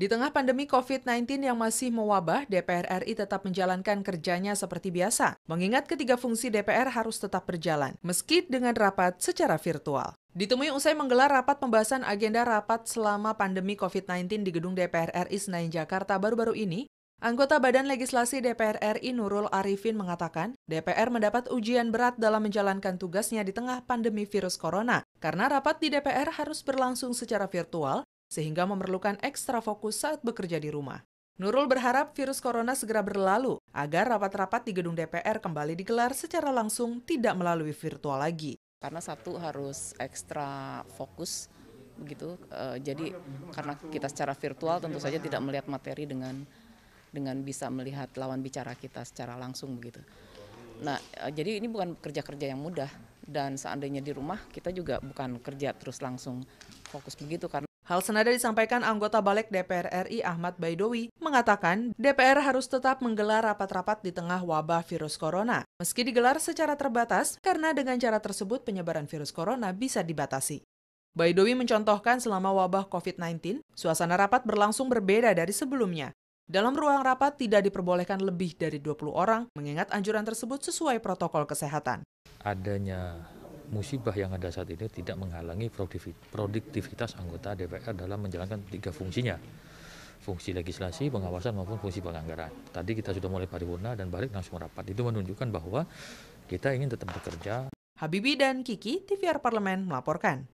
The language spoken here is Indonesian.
tengah pandemi COVID-19 yang masih mewabah, DPR RI tetap menjalankan kerjanya seperti biasa, mengingat ketiga fungsi DPR harus tetap berjalan, meski dengan rapat secara virtual. Ditemui usai menggelar rapat pembahasan agenda rapat selama pandemi COVID-19 di gedung DPR RI Senayan, Jakarta baru-baru ini, anggota Badan Legislasi DPR RI Nurul Arifin mengatakan, DPR mendapat ujian berat dalam menjalankan tugasnya di tengah pandemi virus corona, karena rapat di DPR harus berlangsung secara virtual, sehingga memerlukan ekstra fokus saat bekerja di rumah. Nurul berharap virus corona segera berlalu, agar rapat-rapat di gedung DPR kembali digelar secara langsung, tidak melalui virtual lagi. Karena satu harus ekstra fokus, begitu. Jadi karena kita secara virtual tentu saja tidak melihat materi dengan bisa melihat lawan bicara kita secara langsung, begitu. Nah, jadi ini bukan kerja-kerja yang mudah, dan seandainya di rumah kita juga bukan kerja terus langsung fokus begitu karena Hal senada disampaikan anggota Balik DPR RI Ahmad Baidowi, mengatakan DPR harus tetap menggelar rapat-rapat di tengah wabah virus corona, meski digelar secara terbatas karena dengan cara tersebut penyebaran virus corona bisa dibatasi. Baidowi mencontohkan selama wabah COVID-19, suasana rapat berlangsung berbeda dari sebelumnya. Dalam ruang rapat tidak diperbolehkan lebih dari 20 orang, mengingat anjuran tersebut sesuai protokol kesehatan. Adanya musibah yang ada saat ini tidak menghalangi produktivitas anggota DPR dalam menjalankan tiga fungsinya. Fungsi legislasi, pengawasan maupun fungsi penganggaran. Tadi kita sudah mulai paripurna dan balik langsung rapat. Itu menunjukkan bahwa kita ingin tetap bekerja. Habibie dan Kiki, TVR Parlemen melaporkan.